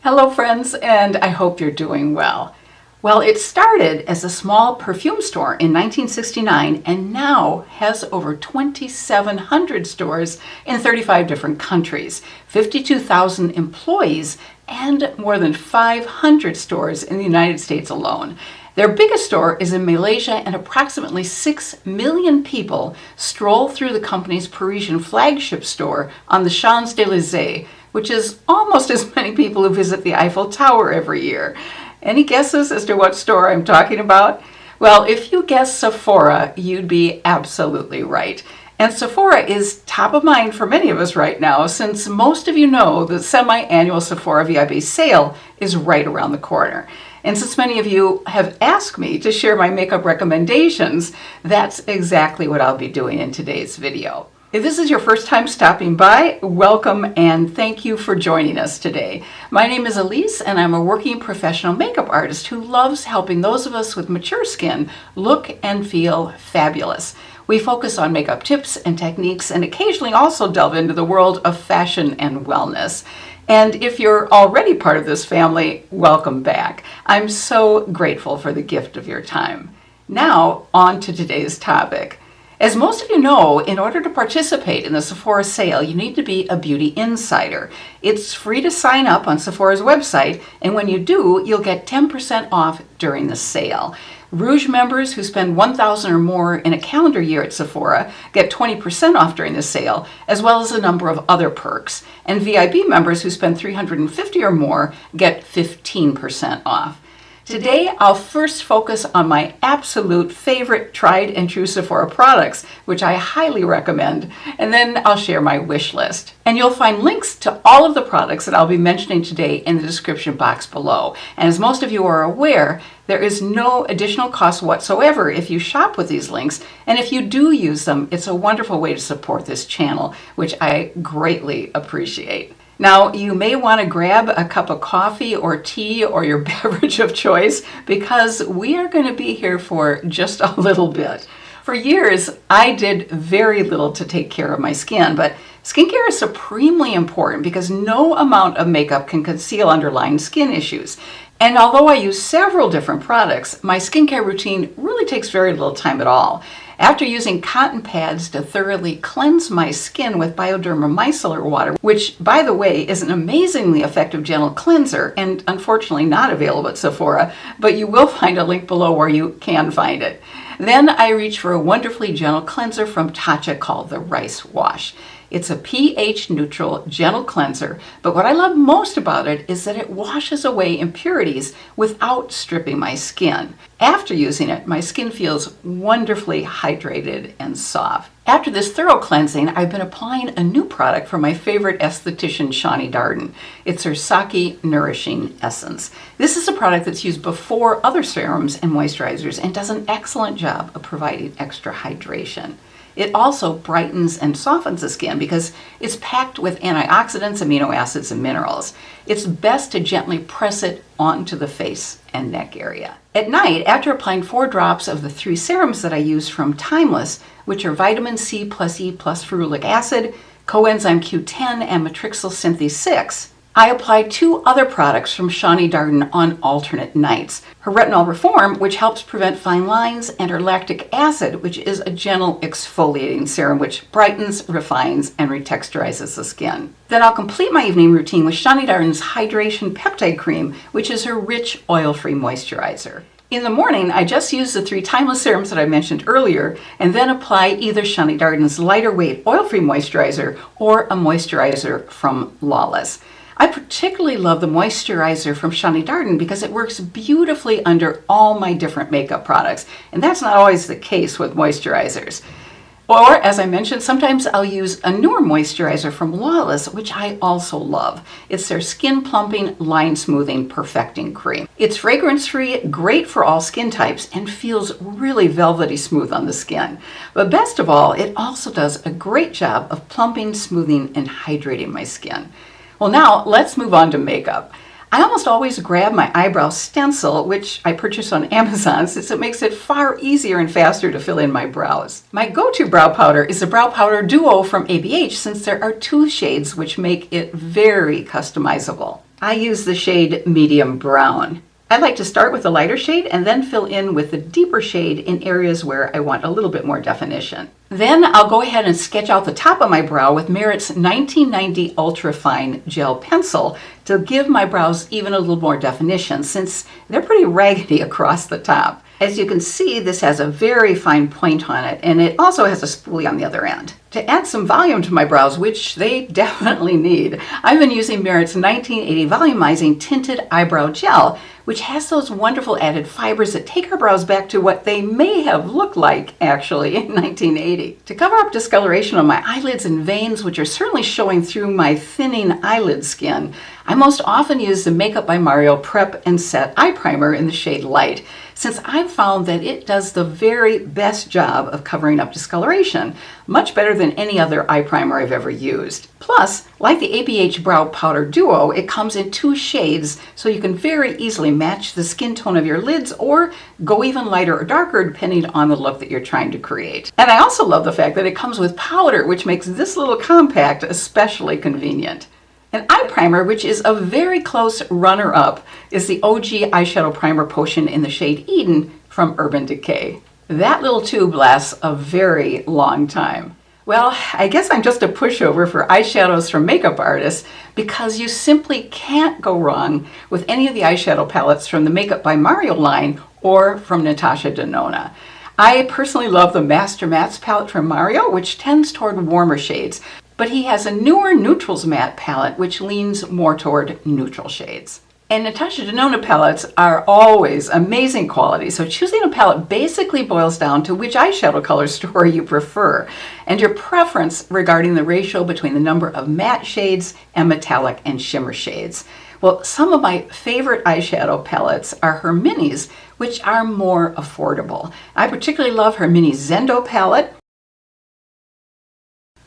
Hello friends, and I hope you're doing well. Well, it started as a small perfume store in 1969 and now has over 2,700 stores in 35 different countries, 52,000 employees, and more than 500 stores in the United States alone. Their biggest store is in Malaysia, and approximately 6 million people stroll through the company's Parisian flagship store on the Champs-Élysées, which is almost as many people who visit the Eiffel Tower every year. Any guesses as to what store I'm talking about? Well, if you guessed Sephora, you'd be absolutely right. And Sephora is top of mind for many of us right now, since most of you know the semi-annual Sephora VIP sale is right around the corner. And since many of you have asked me to share my makeup recommendations, that's exactly what I'll be doing in today's video. If this is your first time stopping by, welcome and thank you for joining us today. My name is Elise and I'm a working professional makeup artist who loves helping those of us with mature skin look and feel fabulous. We focus on makeup tips and techniques and occasionally also delve into the world of fashion and wellness. And if you're already part of this family, welcome back. I'm so grateful for the gift of your time. Now, on to today's topic. As most of you know, in order to participate in the Sephora sale, you need to be a beauty insider. It's free to sign up on Sephora's website, and when you do, you'll get 10% off during the sale. Rouge members who spend $1,000 or more in a calendar year at Sephora get 20% off during the sale, as well as a number of other perks. And VIP members who spend $350 or more get 15% off. Today, I'll first focus on my absolute favorite tried and true Sephora products, which I highly recommend, and then I'll share my wish list. And you'll find links to all of the products that I'll be mentioning today in the description box below. And as most of you are aware, there is no additional cost whatsoever if you shop with these links, and if you do use them, it's a wonderful way to support this channel, which I greatly appreciate. Now, you may want to grab a cup of coffee or tea or your beverage of choice because we are going to be here for just a little bit. For years, I did very little to take care of my skin, but skincare is supremely important because no amount of makeup can conceal underlying skin issues. And although I use several different products, my skincare routine really takes very little time at all. After using cotton pads to thoroughly cleanse my skin with Bioderma micellar water, which, by the way, is an amazingly effective gentle cleanser and unfortunately not available at Sephora, but you will find a link below where you can find it. Then I reach for a wonderfully gentle cleanser from Tatcha called the Rice Wash. It's a pH-neutral, gentle cleanser, but what I love most about it is that it washes away impurities without stripping my skin. After using it, my skin feels wonderfully hydrated and soft. After this thorough cleansing, I've been applying a new product from my favorite esthetician, Shani Darden. It's her Saki Nourishing Essence. This is a product that's used before other serums and moisturizers and does an excellent job of providing extra hydration. It also brightens and softens the skin because it's packed with antioxidants, amino acids, and minerals. It's best to gently press it onto the face and neck area. At night, after applying 4 drops of the 3 serums that I use from Timeless, which are vitamin C plus E plus ferulic acid, coenzyme Q10, and matrixyl synthase 6, I applied 2 other products from Shani Darden on alternate nights. Her Retinol Reform, which helps prevent fine lines, and her Lactic Acid, which is a gentle exfoliating serum which brightens, refines, and retexturizes the skin. Then I'll complete my evening routine with Shani Darden's Hydration Peptide Cream, which is her rich, oil-free moisturizer. In the morning, I just use the 3 Timeless serums that I mentioned earlier, and then apply either Shani Darden's lighter weight oil-free moisturizer or a moisturizer from Lawless. I particularly love the moisturizer from Shani Darden because it works beautifully under all my different makeup products, and that's not always the case with moisturizers. Or, as I mentioned, sometimes I'll use a newer moisturizer from Lawless, which I also love. It's their Skin Plumping Line Smoothing Perfecting Cream. It's fragrance-free, great for all skin types, and feels really velvety smooth on the skin. But best of all, it also does a great job of plumping, smoothing, and hydrating my skin. Well, now let's move on to makeup. I almost always grab my eyebrow stencil, which I purchase on Amazon since it makes it far easier and faster to fill in my brows. My go-to brow powder is the Brow Powder Duo from ABH since there are 2 shades which make it very customizable. I use the shade Medium Brown. I like to start with the lighter shade and then fill in with the deeper shade in areas where I want a little bit more definition. Then I'll go ahead and sketch out the top of my brow with Merit's 1990 Ultra Fine Gel Pencil to give my brows even a little more definition since they're pretty raggedy across the top. As you can see, this has a very fine point on it, and it also has a spoolie on the other end. To add some volume to my brows, which they definitely need, I've been using Merit's 1980 Volumizing Tinted Eyebrow Gel, which has those wonderful added fibers that take our brows back to what they may have looked like, actually, in 1980. To cover up discoloration on my eyelids and veins, which are certainly showing through my thinning eyelid skin, I most often use the Makeup by Mario Prep and Set Eye Primer in the shade Light, since I've found that it does the very best job of covering up discoloration, much better than any other eye primer I've ever used. Plus, like the ABH Brow Powder Duo, it comes in 2 shades, so you can very easily match the skin tone of your lids or go even lighter or darker depending on the look that you're trying to create. And I also love the fact that it comes with powder, which makes this little compact especially convenient. An eye primer, which is a very close runner-up, is the OG Eyeshadow Primer Potion in the shade Eden from Urban Decay. That little tube lasts a very long time. Well, I guess I'm just a pushover for eyeshadows from makeup artists because you simply can't go wrong with any of the eyeshadow palettes from the Makeup by Mario line or from Natasha Denona. I personally love the Master Mattes palette from Mario, which tends toward warmer shades, but he has a newer Neutrals Matte palette which leans more toward neutral shades. And Natasha Denona palettes are always amazing quality, so choosing a palette basically boils down to which eyeshadow color story you prefer, and your preference regarding the ratio between the number of matte shades and metallic and shimmer shades. Well, some of my favorite eyeshadow palettes are her minis, which are more affordable. I particularly love her mini Zendo palette,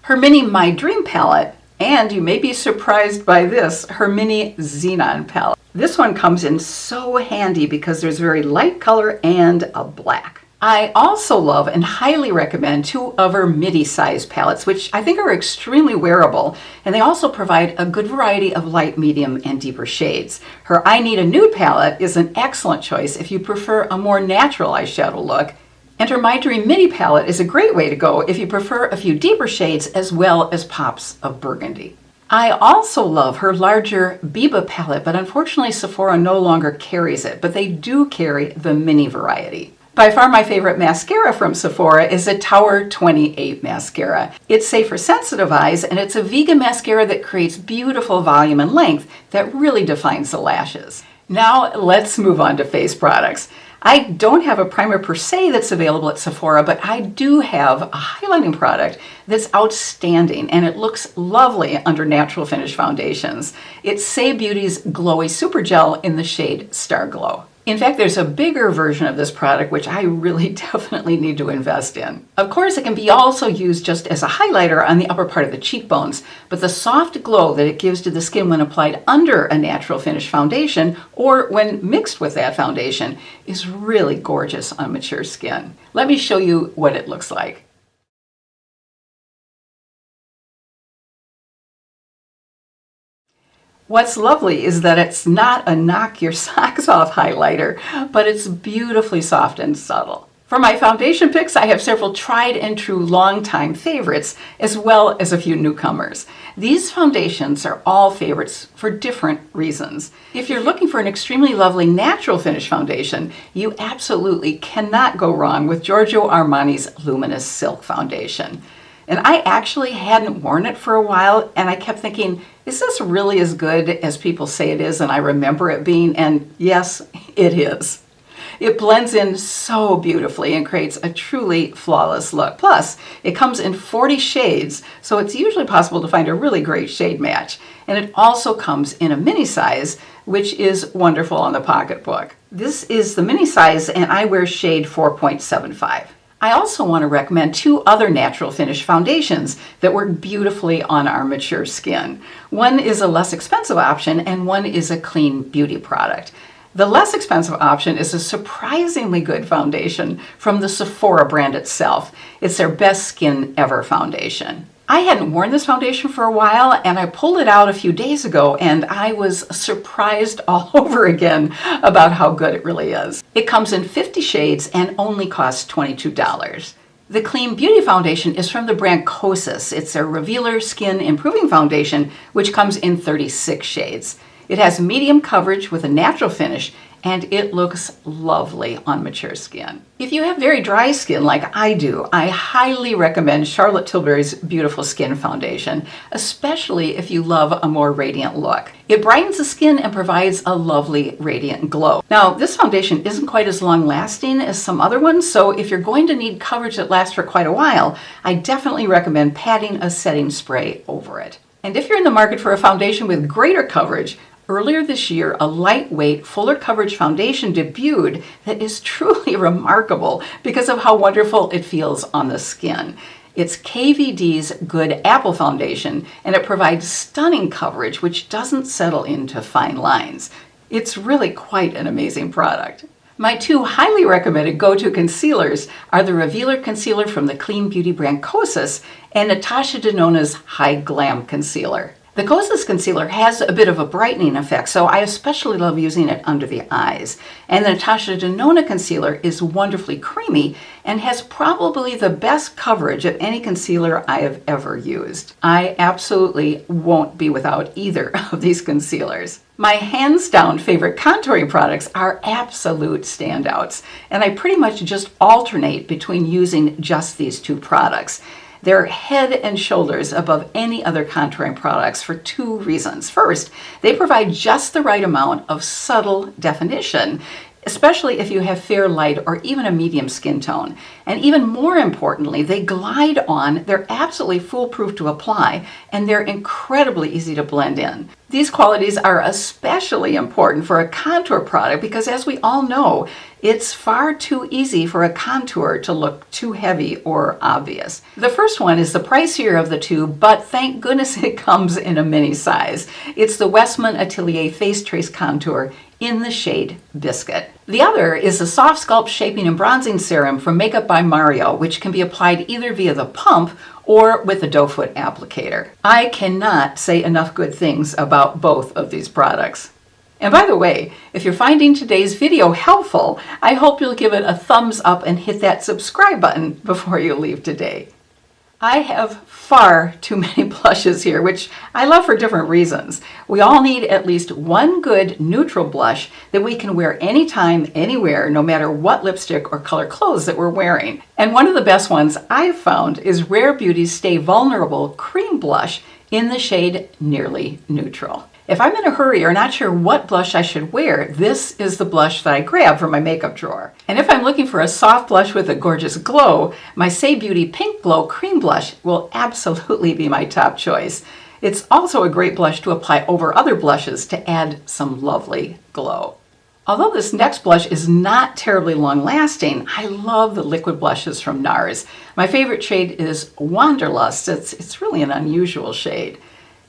her mini My Dream palette, and you may be surprised by this, her mini Xenon palette. This one comes in so handy because there's very light color and a black. I also love and highly recommend 2 of her midi-size palettes, which I think are extremely wearable, and they also provide a good variety of light, medium, and deeper shades. Her I Need a Nude palette is an excellent choice if you prefer a more natural eyeshadow look, and her My Dream Mini palette is a great way to go if you prefer a few deeper shades as well as pops of burgundy. I also love her larger Biba palette, but unfortunately Sephora no longer carries it, but they do carry the mini variety. By far my favorite mascara from Sephora is the Tower 28 mascara. It's safe for sensitive eyes, and it's a vegan mascara that creates beautiful volume and length that really defines the lashes. Now let's move on to face products. I don't have a primer per se that's available at Sephora, but I do have a highlighting product that's outstanding, and it looks lovely under natural finish foundations. It's Say Beauty's Glowy Super Gel in the shade Star Glow. In fact, there's a bigger version of this product which I really definitely need to invest in. Of course, it can be also used just as a highlighter on the upper part of the cheekbones, but the soft glow that it gives to the skin when applied under a natural finish foundation or when mixed with that foundation is really gorgeous on mature skin. Let me show you what it looks like. What's lovely is that it's not a knock your socks off highlighter, but it's beautifully soft and subtle. For my foundation picks, I have several tried and true longtime favorites, as well as a few newcomers. These foundations are all favorites for different reasons. If you're looking for an extremely lovely natural finish foundation, you absolutely cannot go wrong with Giorgio Armani's Luminous Silk Foundation. And I actually hadn't worn it for a while, and I kept thinking, is this really as good as people say it is and I remember it being? And yes, it is. It blends in so beautifully and creates a truly flawless look. Plus, it comes in 40 shades, so it's usually possible to find a really great shade match. And it also comes in a mini size, which is wonderful on the pocketbook. This is the mini size, and I wear shade 4.75. I also want to recommend 2 other natural finish foundations that work beautifully on our mature skin. One is a less expensive option, and one is a clean beauty product. The less expensive option is a surprisingly good foundation from the Sephora brand itself. It's their Best Skin Ever foundation. I hadn't worn this foundation for a while, and I pulled it out a few days ago, and I was surprised all over again about how good it really is. It comes in 50 shades and only costs $22. The Clean Beauty foundation is from the brand Kosas. It's a revealer skin improving foundation, which comes in 36 shades. It has medium coverage with a natural finish, and it looks lovely on mature skin. If you have very dry skin like I do, I highly recommend Charlotte Tilbury's Beautiful Skin Foundation, especially if you love a more radiant look. It brightens the skin and provides a lovely radiant glow. Now, this foundation isn't quite as long lasting as some other ones, so if you're going to need coverage that lasts for quite a while, I definitely recommend patting a setting spray over it. And if you're in the market for a foundation with greater coverage, earlier this year, a lightweight, fuller coverage foundation debuted that is truly remarkable because of how wonderful it feels on the skin. It's KVD's Good Apple Foundation, and it provides stunning coverage which doesn't settle into fine lines. It's really quite an amazing product. My two highly recommended go-to concealers are the Revealer Concealer from the Clean Beauty brand Kosas and Natasha Denona's High Glam Concealer. The Kosas concealer has a bit of a brightening effect, so I especially love using it under the eyes. And the Natasha Denona concealer is wonderfully creamy and has probably the best coverage of any concealer I have ever used. I absolutely won't be without either of these concealers. My hands down favorite contouring products are absolute standouts, and I pretty much just alternate between using just these two products. They're head and shoulders above any other contouring products for two reasons. First, they provide just the right amount of subtle definition, especially if you have fair, light, or even a medium skin tone. And even more importantly, they glide on, they're absolutely foolproof to apply, and they're incredibly easy to blend in. These qualities are especially important for a contour product because, as we all know, it's far too easy for a contour to look too heavy or obvious. The first one is the pricier of the two, but thank goodness it comes in a mini size. It's the Westman Atelier Face Trace Contour in the shade Biscuit. The other is the Soft Sculpt Shaping and Bronzing Serum from Makeup by Mario, which can be applied either via the pump or with the doe foot applicator. I cannot say enough good things about both of these products. And by the way, if you're finding today's video helpful, I hope you'll give it a thumbs up and hit that subscribe button before you leave today. I have far too many blushes here, which I love for different reasons. We all need at least one good neutral blush that we can wear anytime, anywhere, no matter what lipstick or color clothes that we're wearing. And one of the best ones I've found is Rare Beauty's Stay Vulnerable Cream Blush in the shade Nearly Neutral. If I'm in a hurry or not sure what blush I should wear, this is the blush that I grab from my makeup drawer. And if I'm looking for a soft blush with a gorgeous glow, my Say Beauty Pink Glow Cream Blush will absolutely be my top choice. It's also a great blush to apply over other blushes to add some lovely glow. Although this next blush is not terribly long-lasting, I love the liquid blushes from NARS. My favorite shade is Wanderlust. It's really an unusual shade.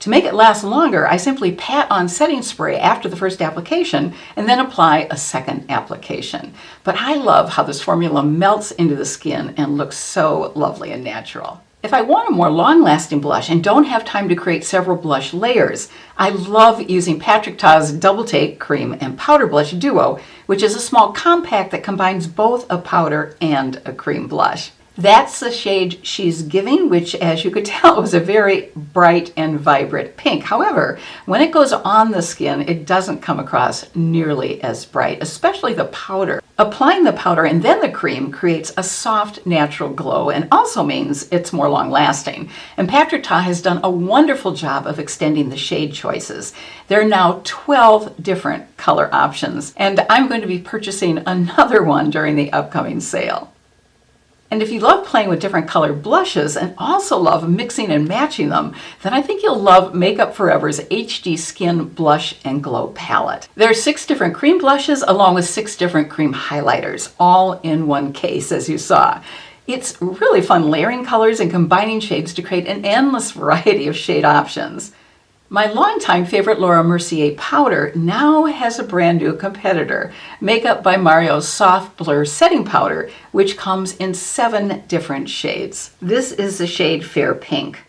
To make it last longer, I simply pat on setting spray after the first application and then apply a second application. But I love how this formula melts into the skin and looks so lovely and natural. If I want a more long-lasting blush and don't have time to create several blush layers, I love using Patrick Ta's Double Take Cream and Powder Blush Duo, which is a small compact that combines both a powder and a cream blush. That's the shade She's Giving, which, as you could tell, was a very bright and vibrant pink. However, when it goes on the skin, it doesn't come across nearly as bright, especially the powder. Applying the powder and then the cream creates a soft, natural glow and also means it's more long-lasting. And Patrick Ta has done a wonderful job of extending the shade choices. There are now 12 different color options, and I'm going to be purchasing another one during the upcoming sale. And if you love playing with different colored blushes and also love mixing and matching them, then I think you'll love Makeup Forever's HD Skin Blush and Glow Palette. There are 6 different cream blushes along with 6 different cream highlighters, all in one case, as you saw. It's really fun layering colors and combining shades to create an endless variety of shade options. My longtime favorite Laura Mercier powder now has a brand new competitor, Makeup by Mario's Soft Blur Setting Powder, which comes in 7 different shades. This is the shade Fair Pink.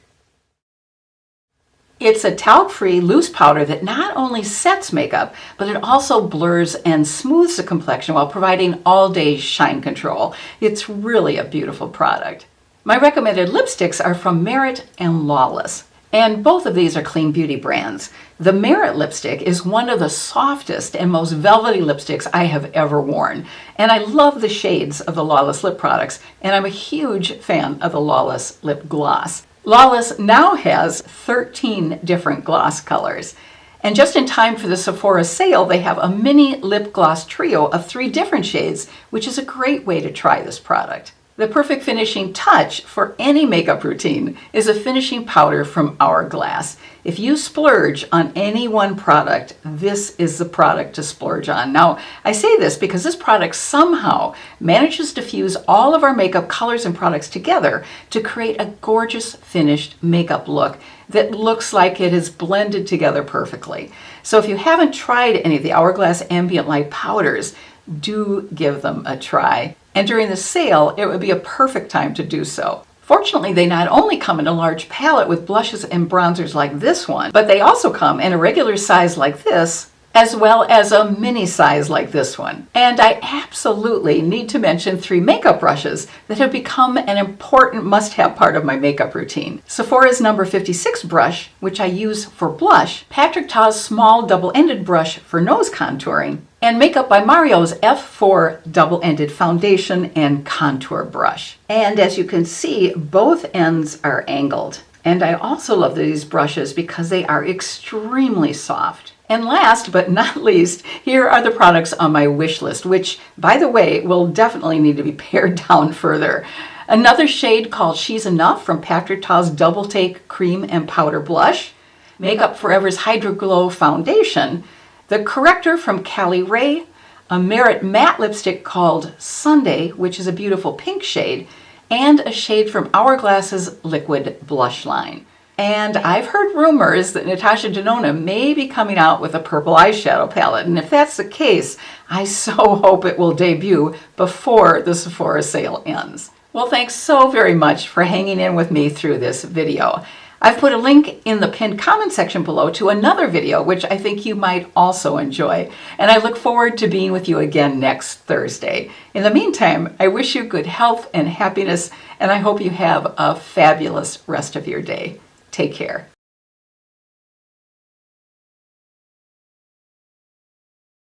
It's a talc-free loose powder that not only sets makeup, but it also blurs and smooths the complexion while providing all-day shine control. It's really a beautiful product. My recommended lipsticks are from Merit and Lawless, and both of these are clean beauty brands. The Merit lipstick is one of the softest and most velvety lipsticks I have ever worn, and I love the shades of the Lawless lip products, and I'm a huge fan of the Lawless lip gloss. Lawless now has 13 different gloss colors. And just in time for the Sephora sale, they have a mini lip gloss trio of 3 different shades, which is a great way to try this product. The perfect finishing touch for any makeup routine is a finishing powder from Hourglass. If you splurge on any one product, this is the product to splurge on. Now, I say this because this product somehow manages to fuse all of our makeup colors and products together to create a gorgeous finished makeup look that looks like it is blended together perfectly. So if you haven't tried any of the Hourglass Ambient Light powders, do give them a try. And during the sale, it would be a perfect time to do so. Fortunately, they not only come in a large palette with blushes and bronzers like this one, but they also come in a regular size like this, as well as a mini size like this one. And I absolutely need to mention 3 makeup brushes that have become an important must-have part of my makeup routine. Sephora's number 56 brush, which I use for blush, Patrick Ta's small double-ended brush for nose contouring, and Makeup by Mario's F4 double-ended foundation and contour brush. And as you can see, both ends are angled. And I also love these brushes because they are extremely soft. And last but not least, here are the products on my wish list, which, by the way, will definitely need to be pared down further. Another shade called She's Enough from Patrick Ta's Double Take Cream and Powder Blush, Makeup Forever's Hydro Glow Foundation, the corrector from Cali Ray, a Merit matte lipstick called Sunday, which is a beautiful pink shade, and a shade from Hourglass's Liquid Blush line. And I've heard rumors that Natasha Denona may be coming out with a purple eyeshadow palette, and if that's the case, I so hope it will debut before the Sephora sale ends. Well, thanks so very much for hanging in with me through this video. I've put a link in the pinned comment section below to another video, which I think you might also enjoy, and I look forward to being with you again next Thursday. In the meantime, I wish you good health and happiness, and I hope you have a fabulous rest of your day. Take care.